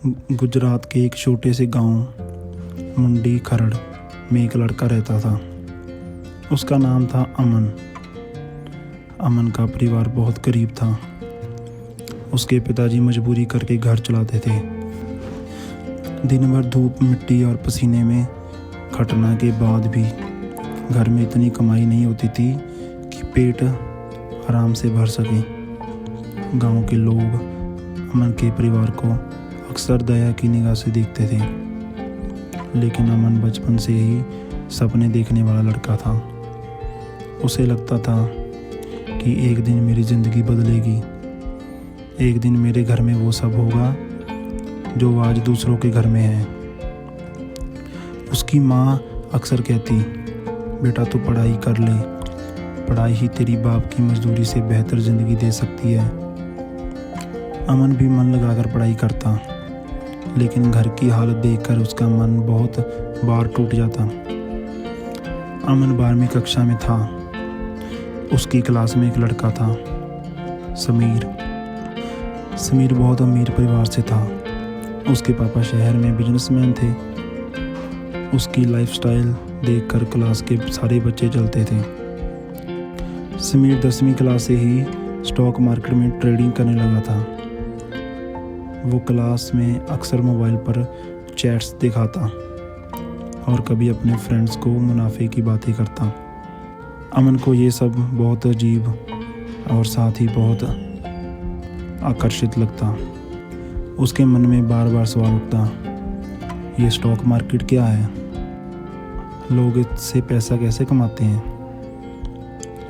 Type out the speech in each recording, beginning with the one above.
गुजरात के एक छोटे से गांव मुंडी खरड़ में एक लड़का रहता था। उसका नाम था अमन। अमन का परिवार बहुत गरीब था। उसके पिताजी मजबूरी करके घर चलाते थे। दिन भर धूप, मिट्टी और पसीने में खटना के बाद भी घर में इतनी कमाई नहीं होती थी कि पेट आराम से भर सके। गांव के लोग अमन के परिवार को अक्सर दया की निगाह से देखते थे, लेकिन अमन बचपन से ही सपने देखने वाला लड़का था। उसे लगता था कि एक दिन मेरी ज़िंदगी बदलेगी, एक दिन मेरे घर में वो सब होगा जो आज दूसरों के घर में है। उसकी माँ अक्सर कहती, बेटा तू पढ़ाई कर ले, पढ़ाई ही तेरी बाप की मजदूरी से बेहतर ज़िंदगी दे सकती है। अमन भी मन लगाकर पढ़ाई करता, लेकिन घर की हालत देखकर उसका मन बहुत बार टूट जाता। अमन 12वीं कक्षा में था। उसकी क्लास में एक लड़का था, समीर बहुत अमीर परिवार से था। उसके पापा शहर में बिजनेसमैन थे। उसकी लाइफस्टाइल देखकर क्लास के सारे बच्चे चलते थे। समीर 10वीं क्लास से ही स्टॉक मार्केट में ट्रेडिंग करने लगा था। वो क्लास में अक्सर मोबाइल पर चैट्स दिखाता और कभी अपने फ्रेंड्स को मुनाफे की बातें करता। अमन को ये सब बहुत अजीब और साथ ही बहुत आकर्षित लगता। उसके मन में बार बार सवाल उठता, ये स्टॉक मार्केट क्या है? लोग इससे पैसा कैसे कमाते हैं?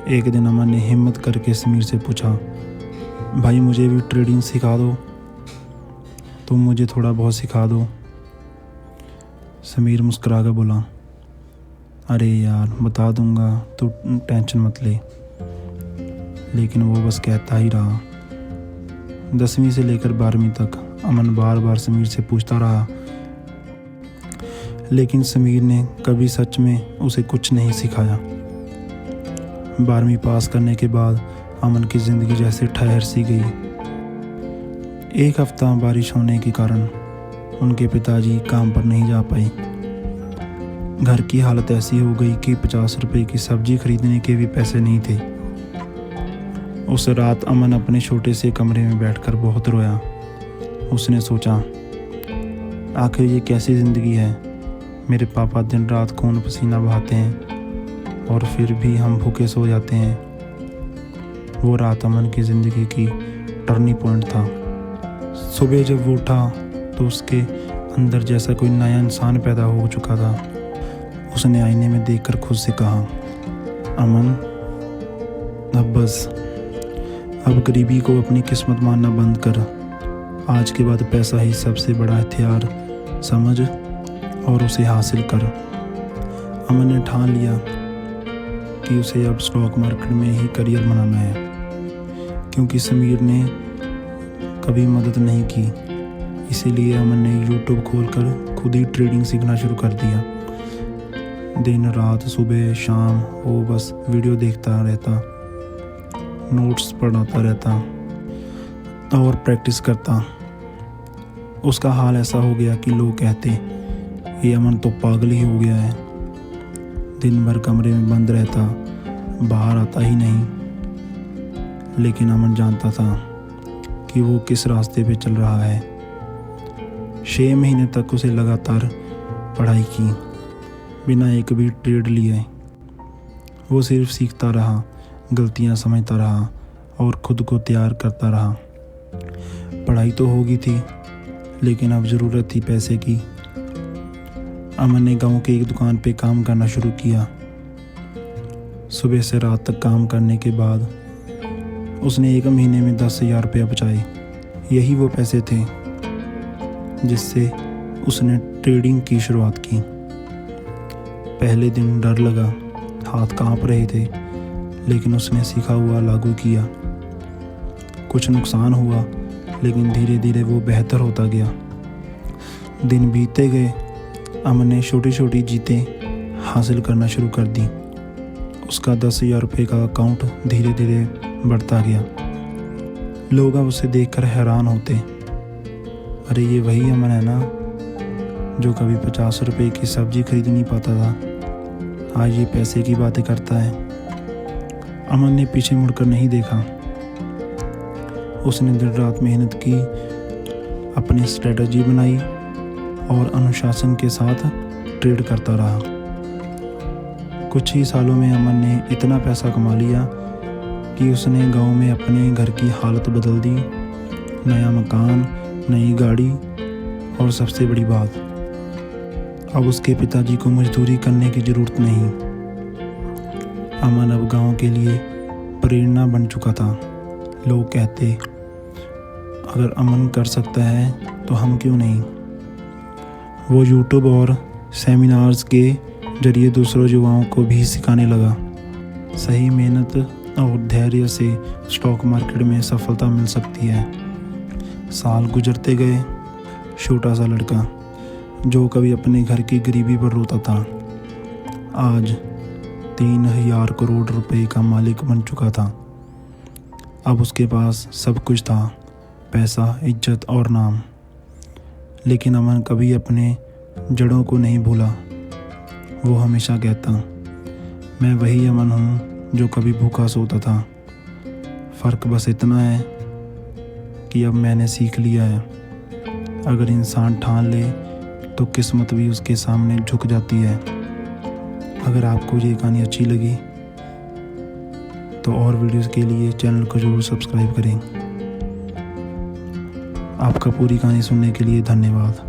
एक दिन अमन ने हिम्मत करके समीर से पूछा, भाई मुझे भी ट्रेडिंग सिखा दो, तुम मुझे थोड़ा बहुत सिखा दो। समीर मुस्कुरा कर बोला, अरे यार बता दूंगा, तू टेंशन मत ले। लेकिन वो बस कहता ही रहा। 10वीं से लेकर 12वीं तक अमन बार बार समीर से पूछता रहा, लेकिन समीर ने कभी सच में उसे कुछ नहीं सिखाया। 12वीं पास करने के बाद अमन की ज़िंदगी जैसे ठहर सी गई। एक हफ्ता बारिश होने के कारण उनके पिताजी काम पर नहीं जा पाए। घर की हालत ऐसी हो गई कि 50 रुपए की सब्जी खरीदने के भी पैसे नहीं थे। उस रात अमन अपने छोटे से कमरे में बैठकर बहुत रोया। उसने सोचा, आखिर ये कैसी ज़िंदगी है? मेरे पापा दिन रात खून पसीना बहाते हैं और फिर भी हम भूखे सो जाते हैं। वो रात अमन की ज़िंदगी की टर्निंग पॉइंट था। सुबह जब वो उठा तो उसके अंदर जैसा कोई नया इंसान पैदा हो चुका था। उसने आईने में देखकर खुद से कहा, अमन अब बस, अब गरीबी को अपनी किस्मत मानना बंद कर। आज के बाद पैसा ही सबसे बड़ा हथियार समझ और उसे हासिल कर। अमन ने ठान लिया कि उसे अब स्टॉक मार्केट में ही करियर बनाना है, क्योंकि समीर ने कभी मदद नहीं की। इसीलिए अमन ने यूट्यूब खोलकर खुद ही ट्रेडिंग सीखना शुरू कर दिया। दिन रात सुबह शाम वो बस वीडियो देखता रहता, नोट्स पढ़ाता रहता और प्रैक्टिस करता। उसका हाल ऐसा हो गया कि लोग कहते, ये अमन तो पागल ही हो गया है। दिन भर कमरे में बंद रहता, बाहर आता ही नहीं। लेकिन अमन जानता था कि वो किस रास्ते पे चल रहा है। 6 महीने तक उसे लगातार पढ़ाई की, बिना एक भी ट्रेड लिए। वो सिर्फ सीखता रहा, गलतियां समझता रहा और खुद को तैयार करता रहा। पढ़ाई तो होगी थी, लेकिन अब ज़रूरत थी पैसे की। अमन ने गांव के एक दुकान पे काम करना शुरू किया। सुबह से रात तक काम करने के बाद उसने 1 महीने में 10,000 रुपये बचाए। यही वो पैसे थे जिससे उसने ट्रेडिंग की शुरुआत की। पहले दिन डर लगा, हाथ कांप रहे थे, लेकिन उसने सीखा हुआ लागू किया। कुछ नुकसान हुआ, लेकिन धीरे धीरे वो बेहतर होता गया। दिन बीतते गए, अमन ने छोटी छोटी जीतें हासिल करना शुरू कर दी। उसका 10,000 रुपये का अकाउंट धीरे धीरे बढ़ता गया। लोग अब उसे देखकर हैरान होते। अरे ये वही अमन है ना जो कभी 50 रुपए की सब्जी खरीद नहीं पाता था, आज ये पैसे की बातें करता है। अमन ने पीछे मुड़कर नहीं देखा। उसने दिन रात मेहनत की, अपनी स्ट्रेटजी बनाई और अनुशासन के साथ ट्रेड करता रहा। कुछ ही सालों में अमन ने इतना पैसा कमा लिया कि उसने गांव में अपने घर की हालत बदल दी। नया मकान, नई गाड़ी और सबसे बड़ी बात, अब उसके पिताजी को मजदूरी करने की ज़रूरत नहीं। अमन अब गांव के लिए प्रेरणा बन चुका था। लोग कहते, अगर अमन कर सकता है तो हम क्यों नहीं। वो यूट्यूब और सेमिनार्स के जरिए दूसरों युवाओं को भी सिखाने लगा। सही मेहनत और धैर्य से स्टॉक मार्केट में सफलता मिल सकती है। साल गुजरते गए। छोटा सा लड़का जो कभी अपने घर की गरीबी पर रोता था, आज 3000 करोड़ रुपए का मालिक बन चुका था। अब उसके पास सब कुछ था, पैसा, इज्जत और नाम। लेकिन अमन कभी अपने जड़ों को नहीं भूला। वो हमेशा कहता, मैं वही अमन हूँ जो कभी भूखा सोता था। फ़र्क बस इतना है कि अब मैंने सीख लिया है, अगर इंसान ठान ले तो किस्मत भी उसके सामने झुक जाती है। अगर आपको ये कहानी अच्छी लगी तो और वीडियोस के लिए चैनल को ज़रूर सब्सक्राइब करें। आपका पूरी कहानी सुनने के लिए धन्यवाद।